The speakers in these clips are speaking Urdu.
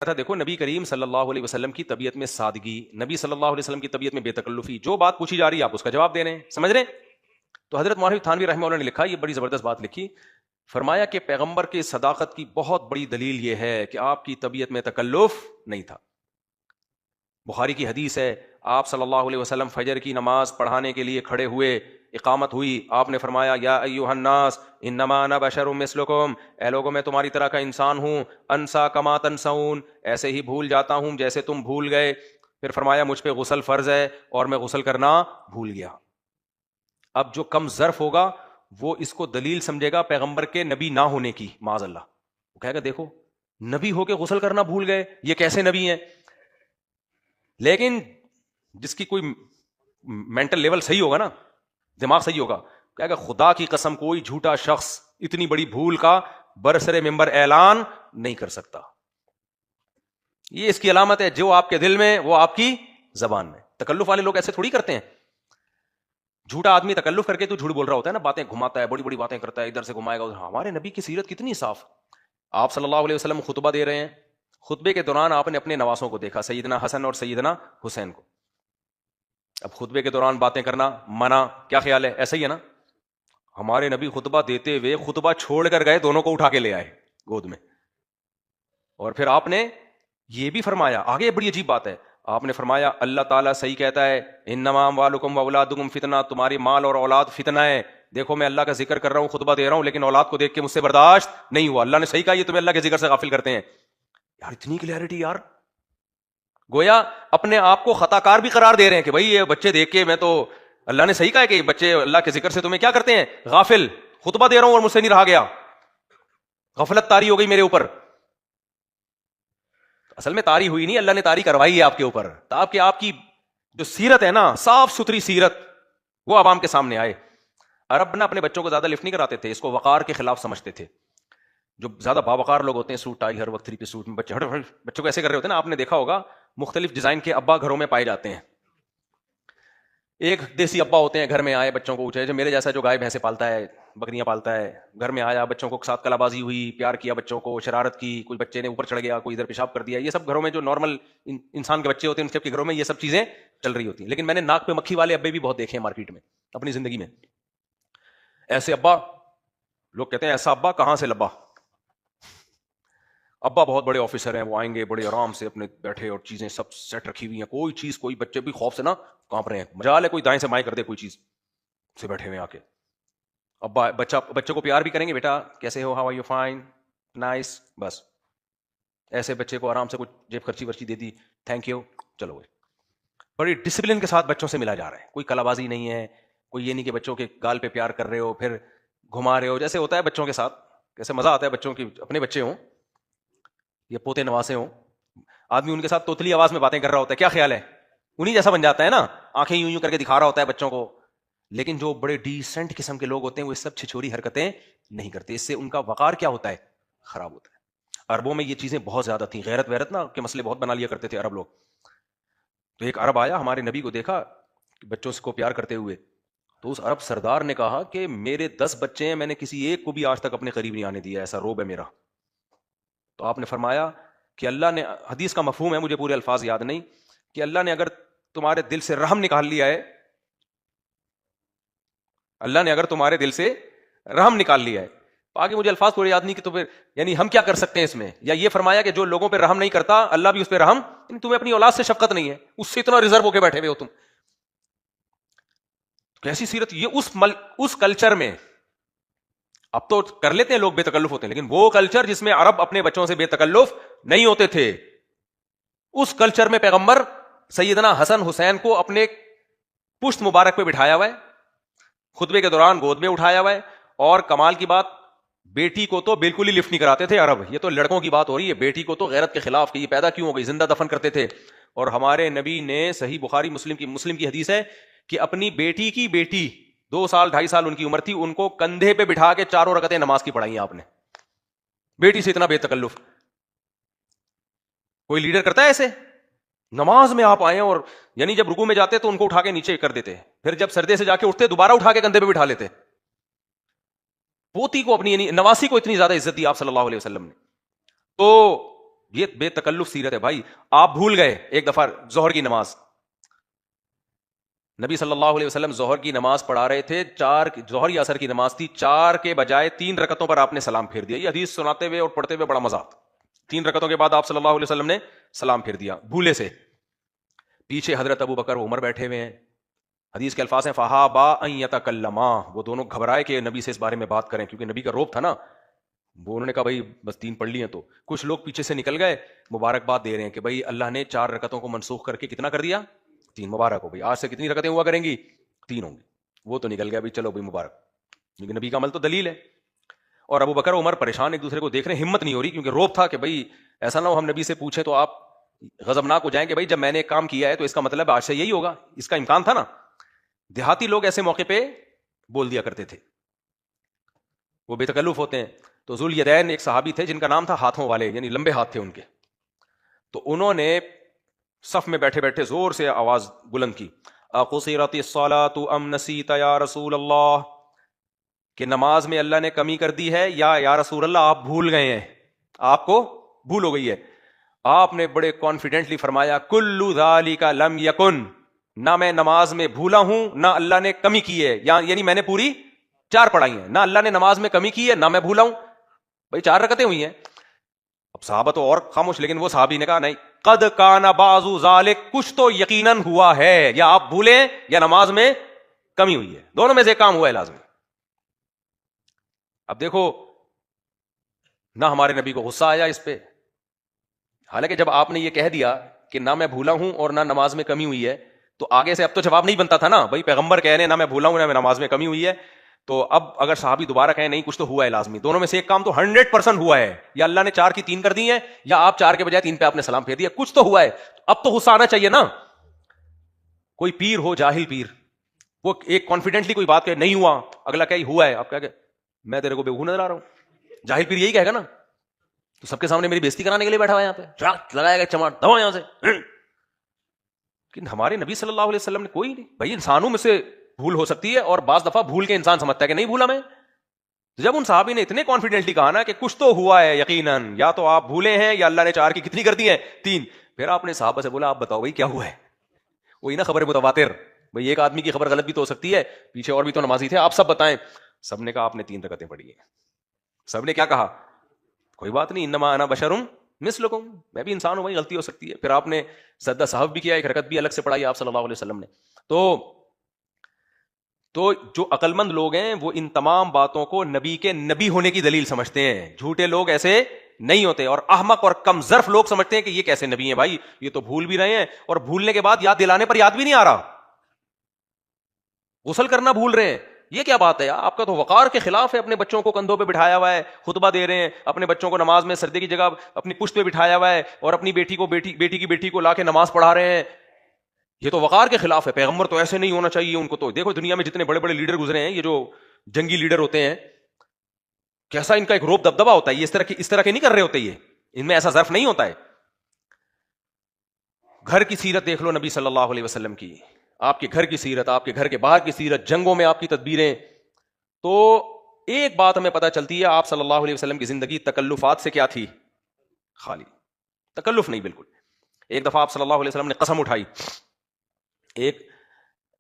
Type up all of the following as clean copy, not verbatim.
تھا دیکھو نبی کریم صلی اللہ علیہ وسلم کی طبیعت میں سادگی، نبی صلی اللہ علیہ وسلم کی طبیعت میں بے تکلفی، جو بات پوچھی جا رہی ہے آپ اس کا جواب دے رہے ہیں، سمجھ رہے ہیں؟ تو حضرت مولانا تھانوی رحمہ اللہ نے لکھا، یہ بڑی زبردست بات لکھی، فرمایا کہ پیغمبر کی صداقت کی بہت بڑی دلیل یہ ہے کہ آپ کی طبیعت میں تکلف نہیں تھا۔ بخاری کی حدیث ہے، آپ صلی اللہ علیہ وسلم فجر کی نماز پڑھانے کے لیے کھڑے ہوئے، اقامت ہوئی، آپ نے فرمایا یا ایھا الناس انما انا بشر مثلکم، اے لوگوں میں تمہاری طرح کا انسان ہوں، انسا کما تنسون، ایسے ہی بھول جاتا ہوں جیسے تم بھول گئے۔ پھر فرمایا مجھ پہ غسل فرض ہے اور میں غسل کرنا بھول گیا۔ اب جو کم ظرف ہوگا وہ اس کو دلیل سمجھے گا پیغمبر کے نبی نہ ہونے کی، معاذ اللہ، وہ کہے گا دیکھو نبی ہو کے غسل کرنا بھول گئے، یہ کیسے نبی ہیں؟ لیکن جس کی کوئی مینٹل لیول صحیح ہوگا نا، دماغ صحیح ہوگا، کہے گا خدا کی قسم کوئی جھوٹا شخص اتنی بڑی بھول کا برسر ممبر اعلان نہیں کر سکتا۔ یہ اس کی علامت ہے، جو آپ کے دل میں وہ آپ کی زبان میں۔ تکلف والے لوگ ایسے تھوڑی کرتے ہیں، جھوٹا آدمی تکلف کر کے تو جھوٹ بول رہا ہوتا ہے نا، باتیں گھماتا ہے، بڑی بڑی باتیں کرتا ہے، ادھر سے گھمائے گا۔ ہمارے نبی کی سیرت کتنی صاف، آپ صلی اللہ علیہ وسلم خطبہ دے رہے ہیں، خطبے کے دوران آپ نے اپنے نواسوں کو دیکھا، سیدنا حسن اور سیدنا حسین کو۔ اب خطبے کے دوران باتیں کرنا منع، کیا خیال ہے؟ ایسا ہی ہے نا؟ ہمارے نبی خطبہ دیتے ہوئے خطبہ چھوڑ کر گئے، دونوں کو اٹھا کے لے آئے گود میں، اور پھر آپ نے یہ بھی فرمایا، آگے بڑی عجیب بات ہے، آپ نے فرمایا اللہ تعالیٰ صحیح کہتا ہے انما اموالکم واولادکم فتنہ، تمہاری مال اور اولاد فتنہ ہے۔ دیکھو میں اللہ کا ذکر کر رہا ہوں، خطبہ دے رہا ہوں، لیکن اولاد کو دیکھ کے مجھ سے برداشت نہیں ہوا۔ اللہ نے صحیح کہا، یہ تمہیں اللہ کے ذکر سے غافل کرتے ہیں۔ یار اتنی کلیئرٹی، یار گویا اپنے آپ کو خطا کار بھی قرار دے رہے ہیں کہ بھائی یہ بچے دیکھ کے میں تو، اللہ نے صحیح کہا ہے کہ بچے اللہ کے ذکر سے تمہیں کیا کرتے ہیں؟ غافل۔ خطبہ دے رہا ہوں اور مجھ سے نہیں رہا گیا، غفلت طاری ہو گئی میرے اوپر۔ اصل میں طاری ہوئی نہیں، اللہ نے طاری کروائی ہے آپ کے اوپر، تاکہ آپ کی جو سیرت ہے نا، صاف ستھری سیرت، وہ عوام کے سامنے آئے۔ عرب نا اپنے بچوں کو زیادہ لفٹ نہیں کراتے تھے، اس کو وقار کے خلاف سمجھتے تھے۔ جو زیادہ باوقار لوگ ہوتے ہیں، سوٹ ٹائی ہر وقت 3 پیس سوٹ میں، بچوں کو ایسے کر رہے ہوتے ہیں نا، آپ نے دیکھا ہوگا مختلف ڈیزائن کے ابا گھروں میں پائے جاتے ہیں۔ ایک دیسی ابا ہوتے ہیں، گھر میں آئے بچوں کو اچھے، میرے جیسا جو گائے بھینسیں پالتا ہے، بکریاں پالتا ہے، گھر میں آیا بچوں کو ساتھ کلا بازی ہوئی، پیار کیا بچوں کو، شرارت کی، کوئی بچے نے اوپر چڑھ گیا، کوئی ادھر پیشاب کر دیا، یہ سب گھروں میں جو نارمل انسان کے بچے ہوتے ہیں ان کے گھروں میں یہ سب چیزیں چل رہی ہوتی ہیں۔ لیکن میں نے ناک پہ مکھی والے ابے بھی بہت دیکھے ہیں مارکیٹ میں اپنی زندگی میں۔ ایسے ابا، لوگ کہتے ہیں ایسا ابا کہاں سے لبا؟ ابا بہت بڑے آفیسر ہیں، وہ آئیں گے بڑے آرام سے اپنے بیٹھے اور چیزیں سب سیٹ رکھی ہوئی ہیں، کوئی چیز، کوئی بچے بھی خوف سے نا کانپ رہے ہیں، مجال ہے کوئی دائیں سے بائیں کر دے کوئی چیز سے بیٹھے ہوئے آ کے۔ ابا بچے کو پیار بھی کریں گے، بیٹا کیسے ہو، how are you, fine, nice, بس ایسے بچے کو آرام سے کچھ جیب خرچی ورچی دے دی، تھینک یو، چلو گئے۔ بڑی ڈسپلن کے ساتھ بچوں سے ملا جا رہا ہے، کوئی کلا بازی نہیں ہے، کوئی یہ نہیں کہ بچوں کے گال پہ پیار کر رہے ہو پھر گھما رہے ہو، جیسے ہوتا ہے بچوں کے ساتھ، کیسے مزہ آتا ہے بچوں کی، اپنے بچے ہوں یا پوتے نواسے ہوں، آدمی ان کے ساتھ توتلی آواز میں باتیں کر رہا ہوتا ہے، کیا خیال ہے؟ انہی جیسا بن جاتا ہے نا، آنکھیں یوں یوں کر کے دکھا رہا ہوتا ہے بچوں کو۔ لیکن جو بڑے ڈیسنٹ قسم کے لوگ ہوتے ہیں وہ اس سب چھچوری حرکتیں نہیں کرتے، اس سے ان کا وقار کیا ہوتا ہے؟ خراب ہوتا ہے۔ عربوں میں یہ چیزیں بہت زیادہ تھیں، غیرت ویرت نا کے مسئلے بہت بنا لیا کرتے تھے عرب لوگ۔ تو ایک عرب آیا ہمارے نبی کو دیکھا بچوں کو پیار کرتے ہوئے، تو اس عرب سردار نے کہا کہ میرے 10 بچے ہیں، میں نے کسی ایک کو بھی آج تک اپنے قریب نہیں آنے دیا، ایسا روب ہے میرا۔ تو آپ نے فرمایا کہ اللہ نے، حدیث کا مفہوم ہے، مجھے پورے الفاظ یاد نہیں، کہ اللہ نے اگر تمہارے دل سے رحم نکال لیا ہے، اللہ نے اگر تمہارے دل سے رحم نکال لیا ہے، تو آگے مجھے الفاظ پورے یاد نہیں کہ تو پھر یعنی ہم کیا کر سکتے ہیں اس میں، یا یہ فرمایا کہ جو لوگوں پہ رحم نہیں کرتا اللہ بھی اس پہ رحم، یعنی تمہیں اپنی اولاد سے شفقت نہیں ہے، اس سے اتنا ریزرو ہو کے بیٹھے ہوئے ہو تم۔ کیسی سیرت یہ اس کلچر میں، اب تو کر لیتے ہیں لوگ بے تکلف ہوتے ہیں، لیکن وہ کلچر جس میں عرب اپنے بچوں سے بے تکلف نہیں ہوتے تھے، اس کلچر میں پیغمبر سیدنا حسن حسین کو اپنے پشت مبارک پہ بٹھایا ہوا ہے، خطبے کے دوران گود میں اٹھایا ہوا ہے، اور کمال کی بات بیٹی کو تو بالکل ہی لفٹ نہیں کراتے تھے عرب، یہ تو لڑکوں کی بات ہو رہی ہے، بیٹی کو تو غیرت کے خلاف کہ یہ پیدا کیوں ہو گئی، زندہ دفن کرتے تھے۔ اور ہمارے نبی نے صحیح بخاری مسلم کی حدیث ہے کہ اپنی بیٹی کی بیٹی 2 سال 2.5 سال ان کی عمر تھی، ان کو کندھے پہ بٹھا کے 4 رکعتیں نماز کی پڑھائی آپ نے، بیٹی سے اتنا بے تکلف۔ کوئی لیڈر کرتا ہے ایسے؟ نماز میں آپ آئے اور یعنی جب رکوع میں جاتے تو ان کو اٹھا کے نیچے کر دیتے، پھر جب سردے سے جا کے اٹھتے دوبارہ اٹھا کے کندھے پہ بٹھا لیتے۔ پوتی کو اپنی یعنی نواسی کو اتنی زیادہ عزت دی آپ صلی اللہ علیہ وسلم نے۔ تو یہ بے تکلف سیرت ہے بھائی. آپ بھول گئے ایک دفعہ ظہر کی نماز, نبی صلی اللہ علیہ وسلم ظہر کی نماز پڑھا رہے تھے, ظہر یا عصر کی نماز تھی, 4 کے بجائے 3 رکعتوں پر آپ نے سلام پھیر دیا. یہ حدیث سناتے ہوئے اور پڑھتے ہوئے بڑا مزہ آتا. 3 رکعتوں کے بعد آپ صلی اللہ علیہ وسلم نے سلام پھیر دیا بھولے سے. پیچھے حضرت ابو بکر عمر بیٹھے ہوئے ہیں, حدیث کے الفاظ ہیں فہابا ان یتکلما, وہ دونوں گھبرائے کہ نبی سے اس بارے میں بات کریں, کیونکہ نبی کا روب تھا نا. وہ انہوں نے کہا بھائی بس 3 پڑھ لی ہیں. تو کچھ لوگ پیچھے سے نکل گئے, مبارکباد دے رہے ہیں کہ بھائی اللہ نے 4 رکعتوں کو منسوخ کر کے کتنا کر دیا, 3. مبارک ہو بھائی, آج سے کتنی رکعتیں ہوا کریں گی, 3 ہوں گی. وہ تو نکل گیا بھائی, چلو بھائی مبارک, کیونکہ نبی کا عمل تو دلیل ہے. اور ابو بکر عمر پریشان ایک دوسرے کو دیکھ رہے ہیں, ہمت نہیں ہو رہی, کیونکہ روب تھا کہ بھائی ایسا نہ ہو ہم نبی سے پوچھیں تو آپ غضبناک ہو جائیں کہ بھائی جب میں نے ایک کام کیا ہے تو اس کا مطلب آج سے یہی ہوگا. اس کا امکان تھا نا. دیہاتی لوگ ایسے موقع پہ بول دیا کرتے تھے, وہ بے تکلف ہوتے ہیں. تو ذوالیدین ایک صحابی تھے جن کا نام تھا ہاتھوں والے, یعنی لمبے ہاتھ تھے ان کے. تو انہوں نے صف میں بیٹھے بیٹھے زور سے آواز بلند کی, اقصرت الصلاۃ ام نسیت یا رسول اللہ, کہ نماز میں اللہ نے کمی کر دی ہے یا رسول اللہ آپ بھول گئے ہیں, آپ کو بھول ہو گئی ہے. آپ نے بڑے کانفیڈنٹلی فرمایا کل ذالک لم یکن, نہ میں نماز میں بھولا ہوں نہ اللہ نے کمی کی ہے, یعنی میں نے پوری 4 پڑھائی ہیں, نہ اللہ نے نماز میں کمی کی ہے نہ میں بھولا ہوں. بھائی 4 رکعتیں ہوئی ہیں. اب صحابہ تو اور خاموش, لیکن وہ صحابی نے کہا نہیں, قد کان بعض ذالک, کچھ تو یقیناً ہوا ہے, یا آپ بھولیں یا نماز میں کمی ہوئی ہے, دونوں میں سے ایک کام ہوا ہے لازمی. اب دیکھو نہ ہمارے نبی کو غصہ آیا اس پہ, حالانکہ جب آپ نے یہ کہہ دیا کہ نہ میں بھولا ہوں اور نہ نماز میں کمی ہوئی ہے, تو آگے سے اب تو جواب نہیں بنتا تھا نا, بھائی پیغمبر کہہ رہے ہیں نہ میں بھولا ہوں نہ میں نماز میں کمی ہوئی ہے. تو اب اگر صحابی دوبارہ کہیں نہیں کچھ تو ہوا ہے لازمی, دونوں میں سے ایک کام تو 100% ہوا ہے, یا اللہ نے 4 کی 3 کر دی ہیں, یا آپ 4 کے بجائے 3 پہ آپ نے سلام پھیر دیا, کچھ تو ہوا ہے. اب تو غصہ آنا چاہیے نا. کوئی پیر ہو, جاہل پیر, وہ ایک کانفیڈنٹلی کوئی بات کہ نہیں ہوا, اگلا کہ ہوا ہے, آپ کہہ میں تیرے کو بیوقوف نظر آ رہا ہوں. جاہل پیر یہی کہے گا نا, تو سب کے سامنے میری بےزتی کرانے کے لیے بیٹھا ہوا ہے یہاں پہ, لگائے گا چماٹ دوا یہاں سے. لیکن ہمارے نبی صلی اللہ علیہ وسلم نے کوئی نہیں, بھائی انسانوں میں سے بھول ہو سکتی ہے, اور بعض دفعہ بھول کے انسان سمجھتا ہے کہ نہیں بھولا میں. جب ان صحابی نے اتنے کانفیڈنٹلی کہا نا کہ کچھ تو ہوا ہے یقیناً, یا تو آپ بھولے ہیں یا اللہ نے 4 کی کتنی کر دی ہیں 3, پھر آپ نے صحابہ سے بولا آپ بتاؤ بھائی کیا ہوا ہے. وہی نا خبر متواتر, بھائی ایک آدمی کی خبر غلط بھی تو ہو سکتی ہے, پیچھے اور بھی تو نمازی تھے, آپ سب بتائیں. سب نے کہا آپ نے 3 رکعتیں پڑھی ہیں. سب نے کیا کہا, کوئی بات نہیں, انما انا بشر مثلکم, میں بھی انسان ہوں بھائی, غلطی ہو سکتی ہے. پھر آپ نے سجدہ سہو بھی کیا, 1 رکعت بھی الگ سے پڑھائی آپ صلی اللہ علیہ وسلم نے. تو جو عقل مند لوگ ہیں وہ ان تمام باتوں کو نبی کے نبی ہونے کی دلیل سمجھتے ہیں. جھوٹے لوگ ایسے نہیں ہوتے, اور احمق اور کم ظرف لوگ سمجھتے ہیں کہ یہ کیسے نبی ہیں بھائی, یہ تو بھول بھی رہے ہیں, اور بھولنے کے بعد یاد دلانے پر یاد بھی نہیں آ رہا, غسل کرنا بھول رہے ہیں. یہ کیا بات ہے, آپ کا تو وقار کے خلاف ہے. اپنے بچوں کو کندھوں پہ بٹھایا ہوا ہے, خطبہ دے رہے ہیں, اپنے بچوں کو نماز میں سردے کی جگہ اپنی پشت پہ بٹھایا ہوا ہے, اور اپنی بیٹی کی بیٹی کو لا کے نماز پڑھا رہے ہیں. یہ تو وقار کے خلاف ہے. پیغمبر تو ایسے نہیں ہونا چاہیے ان کو. تو دیکھو دنیا میں جتنے بڑے بڑے لیڈر گزرے ہیں, یہ جو جنگی لیڈر ہوتے ہیں, کیسا ان کا ایک روب دبدبا ہوتا ہے. یہ اس طرح کے نہیں کر رہے ہوتے, یہ ان میں ایسا ظرف نہیں ہوتا ہے. گھر کی سیرت دیکھ لو نبی صلی اللہ علیہ وسلم کی, آپ کے گھر کی سیرت, آپ کے گھر کے باہر کی سیرت, جنگوں میں آپ کی تدبیریں. تو ایک بات ہمیں پتہ چلتی ہے, آپ صلی اللہ علیہ وسلم کی زندگی تکلفات سے کیا تھی, خالی تکلف نہیں بالکل. ایک دفعہ آپ صلی اللہ علیہ وسلم نے قسم اٹھائی, ایک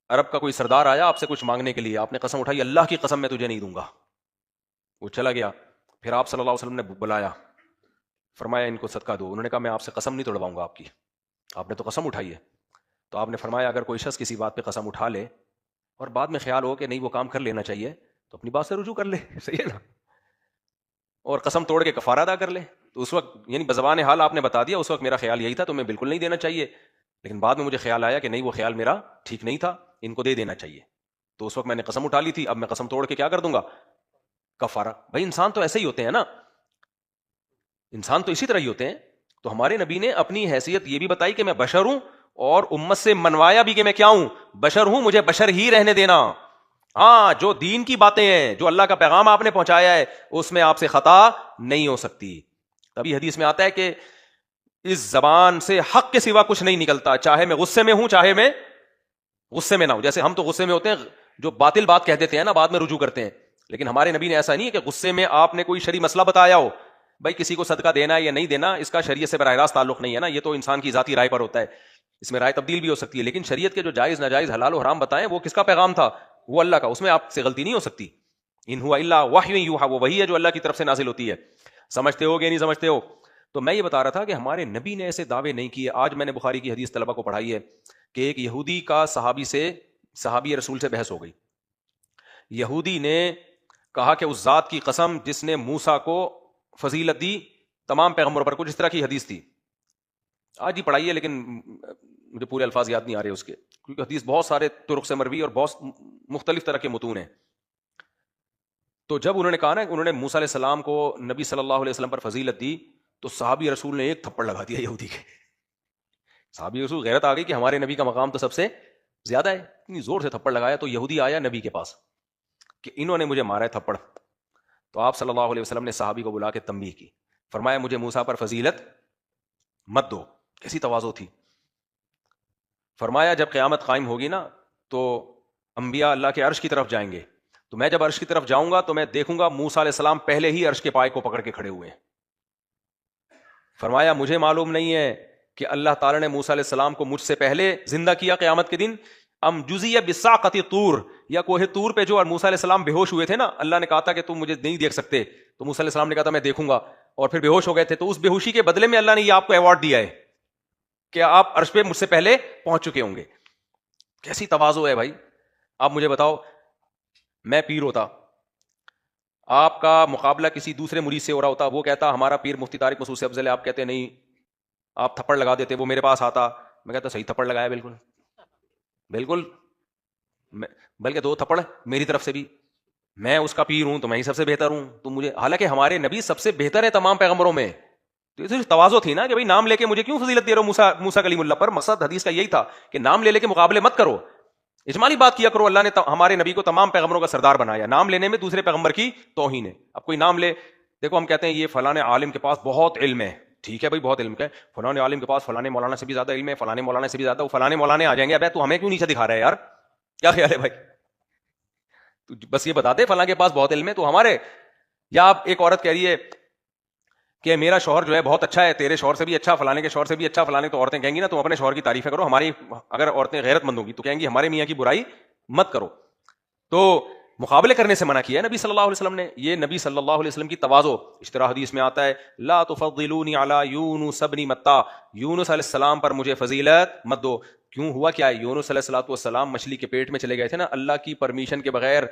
عرب کا کوئی سردار آیا آپ سے کچھ مانگنے کے لیے, آپ نے قسم اٹھائی اللہ کی قسم میں تجھے نہیں دوں گا. وہ چلا گیا, پھر آپ صلی اللہ علیہ وسلم نے بلایا, فرمایا ان کو صدقہ دو. انہوں نے کہا میں آپ سے قسم نہیں توڑواؤں گا آپ کی, آپ نے تو قسم اٹھائی ہے. تو آپ نے فرمایا اگر کوئی شخص کسی بات پہ قسم اٹھا لے اور بعد میں خیال ہو کہ نہیں وہ کام کر لینا چاہیے, تو اپنی بات سے رجوع کر لے, صحیح ہے نا, اور قسم توڑ کے کفارہ ادا کر لے. تو اس وقت یعنی بزبان حال آپ نے بتا دیا, اس وقت میرا خیال یہی تھا تو میں بالکل نہیں دینا چاہیے, لیکن بعد میں مجھے خیال آیا کہ نہیں وہ خیال میرا ٹھیک نہیں تھا, ان کو دے دینا چاہیے. تو اس وقت میں نے قسم اٹھا لی تھی, اب میں قسم توڑ کے کیا کر دوں گا, کفارہ. بھائی انسان تو ایسے ہی ہوتے ہیں نا, انسان تو اسی طرح ہی ہوتے ہیں. تو ہمارے نبی نے اپنی حیثیت یہ بھی بتائی کہ میں بشر ہوں, اور امت سے منوایا بھی کہ میں کیا ہوں, بشر ہوں, مجھے بشر ہی رہنے دینا. ہاں جو دین کی باتیں ہیں, جو اللہ کا پیغام آپ نے پہنچایا ہے, اس میں آپ سے خطا نہیں ہو سکتی. تبھی حدیث میں آتا ہے کہ اس زبان سے حق کے سوا کچھ نہیں نکلتا, چاہے میں غصے میں ہوں چاہے میں غصے میں نہ ہوں. جیسے ہم تو غصے میں ہوتے ہیں, جو باطل بات کہہ دیتے ہیں نا بعد میں رجوع کرتے ہیں, لیکن ہمارے نبی نے ایسا نہیں ہے کہ غصے میں آپ نے کوئی شرعی مسئلہ بتایا ہو, بھائی کسی کو صدقہ دینا ہے یا نہیں دینا اس کا شریعت سے براہ راست تعلق نہیں ہے نا, یہ تو انسان کی ذاتی رائے پر ہوتا ہے, اس میں رائے تبدیل بھی ہو سکتی ہے, لیکن شریعت کے جو جائز ناجائز حلال و حرام بتائیں وہ کس کا پیغام تھا؟ وہ اللہ کا, اس میں آپ سے غلطی نہیں ہو سکتی. ان ہوا الا وحی یوحی, وہ وہی ہے جو اللہ کی طرف سے نازل ہوتی ہے. سمجھتے ہو کہ نہیں سمجھتے ہو؟ تو میں یہ بتا رہا تھا کہ ہمارے نبی نے ایسے دعوے نہیں کیے. آج میں نے بخاری کی حدیث طلبہ کو پڑھائی ہے کہ ایک یہودی کا صحابی رسول سے بحث ہو گئی. یہودی نے کہا کہ اس ذات کی قسم جس نے موسیٰ کو فضیلت دی تمام پیغمبروں پر, کچھ اس طرح کی حدیث تھی. آج ہی پڑھائی ہے لیکن مجھے پورے الفاظ یاد نہیں آ رہے اس کے, کیونکہ حدیث بہت سارے طرق سے مروی اور بہت مختلف طرح کے متون ہیں. تو جب انہوں نے کہا نا انہوں نے موسیٰ علیہ السلام کو نبی صلی اللہ علیہ وسلم پر فضیلت دی, تو صحابی رسول نے ایک تھپڑ لگا دیا یہودی کے. صحابی رسول غیرت آ گئی کہ ہمارے نبی کا مقام تو سب سے زیادہ ہے, اتنی زور سے تھپڑ لگایا. تو یہودی آیا نبی کے پاس کہ انہوں نے مجھے مارا ہے تھپڑ. تو آپ صلی اللہ علیہ وسلم نے صحابی کو بلا کے تنبیہ کی, فرمایا مجھے موسیٰ پر فضیلت مت دو. کیسی تواضع تھی. فرمایا جب قیامت قائم ہوگی نا تو انبیاء اللہ کے عرش کی طرف جائیں گے, تو میں جب عرش کی طرف جاؤں گا تو میں دیکھوں گا موسیٰ علیہ السلام پہلے ہی عرش کے پائے کو پکڑ کے کھڑے ہوئے ہیں. فرمایا مجھے معلوم نہیں ہے کہ اللہ تعالیٰ نے موسیٰ علیہ السلام کو مجھ سے پہلے زندہ کیا قیامت کے دن, ام جزیہ بساقۃ طور, یا کوہ طور پہ جو موسیٰ علیہ السلام بے ہوش ہوئے تھے نا, اللہ نے کہا تھا کہ تم مجھے نہیں دیکھ سکتے, تو موسیٰ علیہ السلام نے کہا تھا میں دیکھوں گا, اور پھر بے ہوش ہو گئے تھے. تو اس بے ہوشی کے بدلے میں اللہ نے یہ آپ کو ایوارڈ دیا ہے کہ آپ عرش پہ مجھ سے پہلے پہنچ چکے ہوں گے. کیسی تواضع ہے بھائی. آپ مجھے بتاؤ, میں پیر ہوتا, آپ کا مقابلہ کسی دوسرے مرید سے ہو رہا ہوتا, وہ کہتا ہمارا پیر مفتی طارق مسعود سے افضل ہے, آپ کہتے نہیں, آپ تھپڑ لگا دیتے. وہ میرے پاس آتا, میں کہتا صحیح تھپڑ لگایا, بالکل بالکل, بلکہ 2 تھپڑ میری طرف سے بھی, میں اس کا پیر ہوں تو میں ہی سب سے بہتر ہوں, تو مجھے, حالانکہ ہمارے نبی سب سے بہتر ہے تمام پیغمبروں میں. تو یہ صرف تواضع تھی نا کہ بھائی نام لے کے مجھے کیوں فضیلت دے رہے ہو موسیٰ کلیم اللہ پر. مقصد حدیث کا یہی تھا کہ نام لے کے مقابلے مت کرو, اجمالی بات کیا کرو. اللہ نے ہمارے نبی کو تمام پیغمبروں کا سردار بنایا, نام لینے میں دوسرے پیغمبر کی توہین ہے. اب کوئی نام لے, دیکھو ہم کہتے ہیں یہ فلاں عالم کے پاس بہت علم ہے, ٹھیک ہے بھائی بہت علم ہے, فلاں عالم کے پاس فلاں مولانا سے بھی زیادہ علم ہے, فلاں مولانا سے بھی زیادہ, وہ فلاں مولانا آ جائیں گے, ابے تو ہمیں کیوں نیچے دکھا رہا ہے یار, کیا خیال ہے بھائی؟ تو بس یہ بتا دے فلاں کے پاس بہت علم ہے تو ہمارے. یا آپ ایک عورت کہہ رہی ہے کہ میرا شوہر جو ہے بہت اچھا ہے, تیرے شوہر سے بھی اچھا, فلانے کے شوہر سے بھی اچھا, فلانے, تو عورتیں کہیں گی نا تم اپنے شوہر کی تعریفیں کرو, ہماری اگر عورتیں غیرت مند ہوں گی تو کہیں گی ہمارے میاں کی برائی مت کرو. تو مقابلے کرنے سے منع کیا ہے نبی صلی اللہ علیہ وسلم نے. یہ نبی صلی اللہ علیہ وسلم کی تواضع. اس طرح حدیث میں آتا ہے لا تفضلونی علی یونس ابن متی, یونس علیہ السلام پر مجھے فضیلت مت دو. کیوں ہوا کیا ہے؟ یونس علیہ الصلوۃ والسلام مچھلی کے پیٹ میں چلے گئے تھے نا, اللہ کی پرمیشن کے بغیر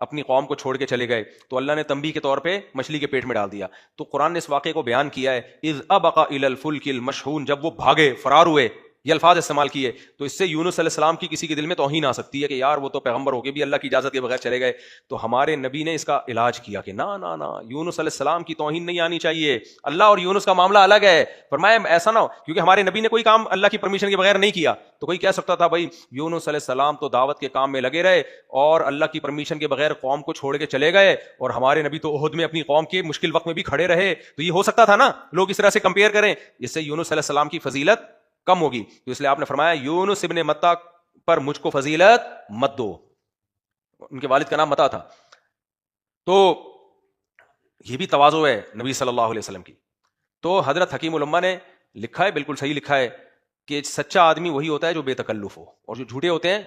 اپنی قوم کو چھوڑ کے چلے گئے, تو اللہ نے تنبیہ کے طور پہ مچھلی کے پیٹ میں ڈال دیا. تو قرآن نے اس واقعے کو بیان کیا ہے, اذ ابق الی الفلک المشحون, جب وہ بھاگے فرار ہوئے, یہ الفاظ استعمال کیے. تو اس سے یونس علیہ السلام کی کسی کے دل میں توہین آ سکتی ہے کہ یار وہ تو پیغمبر ہو کے بھی اللہ کی اجازت کے بغیر چلے گئے. تو ہمارے نبی نے اس کا علاج کیا کہ نا نا نا, یونس علیہ السلام کی توہین نہیں آنی چاہیے, اللہ اور یونس کا معاملہ الگ ہے. فرمایا ایسا نہ ہو, کیونکہ ہمارے نبی نے کوئی کام اللہ کی پرمیشن کے بغیر نہیں کیا. تو کوئی کہہ سکتا تھا بھائی یونس علیہ السلام تو دعوت کے کام میں لگے رہے اور اللہ کی پرمیشن کے بغیر قوم کو چھوڑ کے چلے گئے, اور ہمارے نبی تو احد میں اپنی قوم کے مشکل وقت میں بھی کھڑے رہے. تو یہ ہو سکتا تھا نا, لوگ اس طرح سے کمپیئر کریں, اس سے یونس علیہ السلام کی فضیلت کم ہوگی. تو اس لیے آپ نے فرمایا یونس ابن متی پر مجھ کو فضیلت مت دو. ان کے والد کا نام متی تھا. تو یہ بھی تواضع ہے نبی صلی اللہ علیہ وسلم کی. تو حضرت حکیم الامہ نے لکھا ہے, بالکل صحیح لکھا ہے, کہ سچا آدمی وہی ہوتا ہے جو بے تکلف ہو, اور جو جھوٹے ہوتے ہیں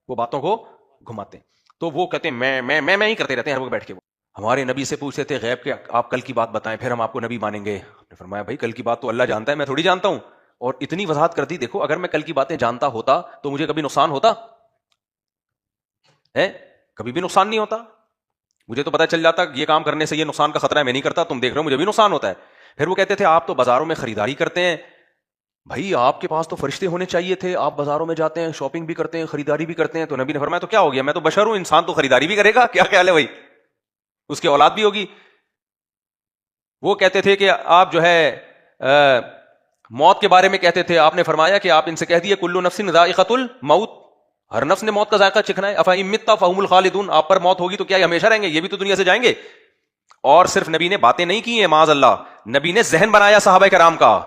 وہ باتوں کو گھماتے ہیں. تو وہ کہتے ہیں میں ہی کرتے رہتے ہیں ہر وقت بیٹھ کے. وہ ہمارے نبی سے پوچھتے تھے غیب کے, آپ کل کی بات بتائیں پھر ہم آپ کو نبی مانیں گے. آپ نے فرمایا بھائی کل کی بات تو اللہ جانتا ہے, میں تھوڑی جانتا ہوں. اور اتنی وضاحت کر دی, دیکھو اگر میں کل کی باتیں جانتا ہوتا تو مجھے کبھی نقصان ہوتا ہے؟ کبھی بھی نقصان نہیں ہوتا. مجھے تو پتہ چل جاتا یہ کام کرنے سے یہ نقصان کا خطرہ ہے, میں نہیں کرتا, تم دیکھ رہے ہو مجھے بھی نقصان ہوتا ہے. پھر وہ کہتے تھے آپ تو بازاروں میں خریداری کرتے ہیں, بھائی آپ کے پاس تو فرشتے ہونے چاہیے تھے, آپ بازاروں میں جاتے ہیں, شاپنگ بھی کرتے ہیں, خریداری بھی کرتے ہیں. تو نبی نے فرمایا تو کیا ہو گیا, میں تو بشر ہوں, انسان تو خریداری بھی کرے گا, کیا خیال ہے بھائی, اس کی اولاد بھی ہوگی. وہ کہتے تھے کہ آپ جو ہے موت کے بارے میں کہتے تھے, آپ نے فرمایا کہ آپ ان سے کہہ دیے کلو نفس ذائقۃ الموت, ہر نفس نے موت کا ذائقہ چکھنا ہے. افإن مت فهم الخالدون, آپ پر موت ہوگی تو کیا یہ ہمیشہ رہیں گے, یہ بھی تو دنیا سے جائیں گے. اور صرف نبی نے باتیں نہیں کی ہیں, معاذ اللہ, نبی نے ذہن بنایا صحابہ کرام کا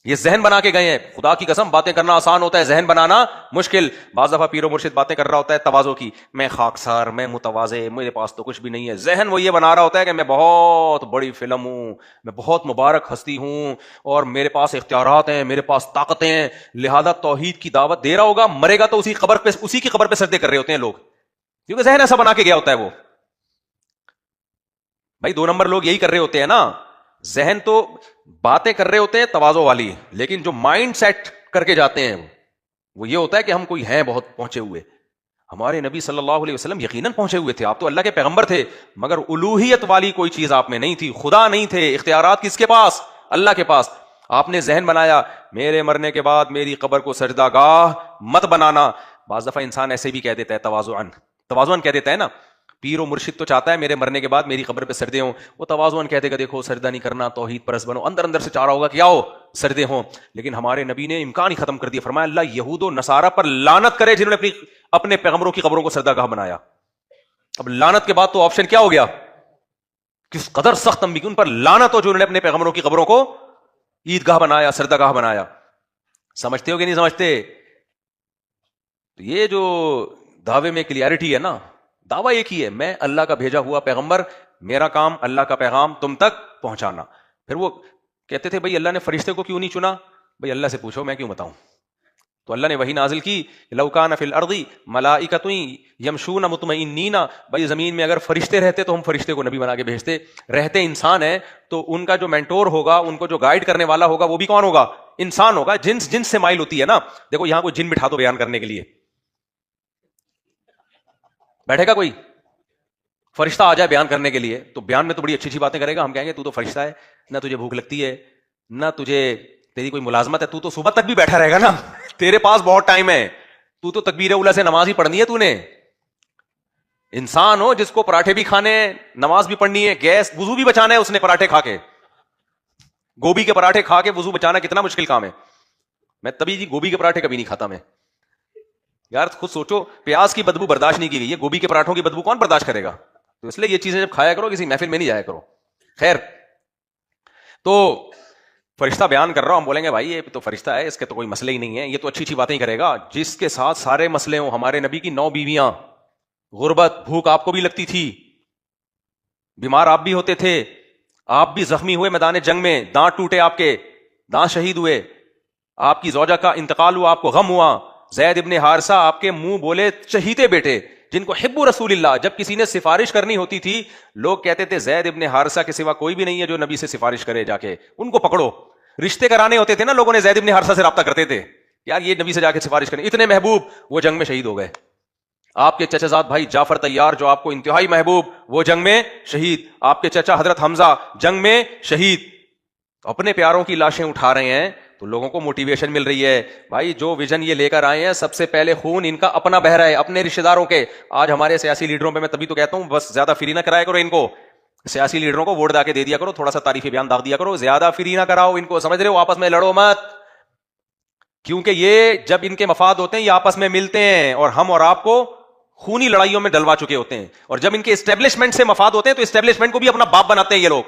یہ ذہن بنا کے گئے ہیں. خدا کی قسم باتیں کرنا آسان ہوتا ہے, ذہن بنانا مشکل. بعض دفعہ پیر و مرشد باتیں کر رہا ہوتا ہے تواضع کی, میں خاکسار, میں متواضع, میرے پاس تو کچھ بھی نہیں ہے. ذہن وہ یہ بنا رہا ہوتا ہے کہ میں بہت بڑی فلم ہوں, میں بہت مبارک ہستی ہوں, اور میرے پاس اختیارات ہیں, میرے پاس طاقتیں ہیں. لہذا توحید کی دعوت دے رہا ہوگا, مرے گا تو اسی کی قبر پہ سجدے کر رہے ہوتے ہیں لوگ, کیونکہ ذہن ایسا بنا کے گیا ہوتا ہے. وہ بھائی 2 نمبر لوگ یہی کر رہے ہوتے ہیں نا, ذہن تو باتیں کر رہے ہوتے ہیں تواضع والی, لیکن جو مائنڈ سیٹ کر کے جاتے ہیں وہ یہ ہوتا ہے کہ ہم کوئی ہیں بہت پہنچے ہوئے. ہمارے نبی صلی اللہ علیہ وسلم یقیناً پہنچے ہوئے تھے, آپ تو اللہ کے پیغمبر تھے, مگر الوہیت والی کوئی چیز آپ میں نہیں تھی, خدا نہیں تھے. اختیارات کس کے پاس؟ اللہ کے پاس. آپ نے ذہن بنایا میرے مرنے کے بعد میری قبر کو سجدہ گاہ مت بنانا. بعض دفعہ انسان ایسے بھی کہہ دیتا ہے تواضعاً کہہ دیتا ہے نا, پیر و مرشد تو چاہتا ہے میرے مرنے کے بعد میری قبر پہ سجدے ہوں, وہ تواضعاً کہتے کہ دیکھو سجدہ نہیں کرنا, توحید پرست بنو. اندر سے چاہ رہا ہوگا کیا ہو سجدے ہوں, لیکن ہمارے نبی نے امکان ہی ختم کر دیا. فرمایا اللہ یہود و نصارہ پر لعنت کرے جنہوں نے اپنے پیغمبروں کی قبروں کو سجدہ گاہ بنایا. اب لعنت کے بعد تو آپشن کیا ہو گیا, کس قدر سخت انبیاء, ان پر لعنت ہو جو انہوں نے اپنے پیغمبروں کی قبروں کو عیدگاہ بنایا, سجدہ گاہ بنایا. سمجھتے ہو کہ نہیں سمجھتے؟ یہ جو دعوے میں کلیئرٹی ہے نا, دعویٰ ایک ہی ہے, میں اللہ کا بھیجا ہوا پیغمبر, میرا کام اللہ کا پیغام تم تک پہنچانا. پھر وہ کہتے تھے بھائی اللہ نے فرشتے کو کیوں نہیں چنا؟ بھائی اللہ سے پوچھو, میں کیوں بتاؤں. تو اللہ نے وہی نازل کی, لو کان فی الارض ملائکۃ یمشون مطمئنین. بھائی زمین میں اگر فرشتے رہتے تو ہم فرشتے کو نبی بنا کے بھیجتے. رہتے انسان ہیں تو ان کا جو مینٹور ہوگا, ان کو جو گائیڈ کرنے والا ہوگا, وہ بھی کون ہوگا؟ انسان ہوگا. جنس سے مائل ہوتی ہے نا. دیکھو یہاں کوئی جن بٹھا دو بیان کرنے کے لیے, بیٹھے گا کوئی فرشتہ آ جائے بیان کرنے کے لیے, تو بیان میں تو بڑی اچھی باتیں کرے گا. ہم کہیں گے تو فرشتہ ہے, نہ تجھے بھوک لگتی ہے, نہ تجھے تیری کوئی ملازمت ہے, تو صبح تک بھی بیٹھا رہے گا نا, تیرے پاس بہت ٹائم ہے, تو تکبیر اولا سے نماز ہی پڑھنی ہے. تو نے انسان ہو جس کو پراٹھے بھی کھانے ہیں, نماز بھی پڑھنی ہے, گیس وضو بھی بچانا ہے اس نے پراٹھے کھا کے, گوبھی کے پراٹھے کھا کے وضو بچانا کتنا مشکل کام ہے. میں تبھی جی گوبھی کے پراٹھے کبھی نہیں کھاتا. میں یار خود سوچو, پیاز کی بدبو برداشت نہیں کی گئی ہے, گوبھی کے پراٹھوں کی بدبو کون برداشت کرے گا؟ تو اس لیے یہ چیزیں جب کھایا کرو کسی محفل میں نہیں جایا کرو. خیر, تو فرشتہ بیان کر رہا ہوں, ہم بولیں گے بھائی یہ تو فرشتہ ہے, اس کے تو کوئی مسئلے ہی نہیں ہے, یہ تو اچھی اچھی باتیں ہی کرے گا. جس کے ساتھ سارے مسئلے ہوں. ہمارے نبی کی 9 بیویاں, غربت, بھوک آپ کو بھی لگتی تھی, بیمار آپ بھی ہوتے تھے, آپ بھی زخمی ہوئے میدان جنگ میں, دانت ٹوٹے, آپ کے دانت شہید ہوئے, آپ کی زوجہ کا انتقال ہوا, آپ کو غم ہوا. زید ابن حارثہ آپ کے منہ بولے چہیتے بیٹے, جن کو حب رسول اللہ, جب کسی نے سفارش کرنی ہوتی تھی لوگ کہتے تھے زید ابن حارثہ کے سوا کوئی بھی نہیں ہے جو نبی سے سفارش کرے, جا کے ان کو پکڑو. رشتے کرانے ہوتے تھے نا, لوگوں نے زید ابن حارثہ سے رابطہ کرتے تھے, یار یہ نبی سے جا کے سفارش کریں. اتنے محبوب, وہ جنگ میں شہید ہو گئے. آپ کے چچا زاد بھائی جعفر طیار جو آپ کو انتہائی محبوب, وہ جنگ میں شہید. آپ کے چچا حضرت حمزہ جنگ میں شہید. اپنے پیاروں کی لاشیں اٹھا رہے ہیں تو لوگوں کو موٹیویشن مل رہی ہے. بھائی جو ویژن یہ لے کر آئے ہیں, سب سے پہلے خون ان کا اپنا بہ رہا ہے, اپنے رشتہ داروں کے. آج ہمارے سیاسی لیڈروں پہ میں تبھی تو کہتا ہوں بس زیادہ فری نہ کرایا کرو ان کو, سیاسی لیڈروں کو ووٹ دا کے دے دیا کرو, تھوڑا سا تعریفی بیان داغ دیا کرو, زیادہ فری نہ کراؤ ان کو. سمجھ رہے ہو, آپس میں لڑو مت, کیونکہ یہ جب ان کے مفاد ہوتے ہیں یہ آپس میں ملتے ہیں, اور ہم اور آپ کو خونی لڑائیوں میں ڈلوا چکے ہوتے ہیں. اور جب ان کے اسٹیبلشمنٹ سے مفاد ہوتے ہیں تو اسٹیبلشمنٹ کو بھی اپنا باپ بناتے ہیں یہ لوگ.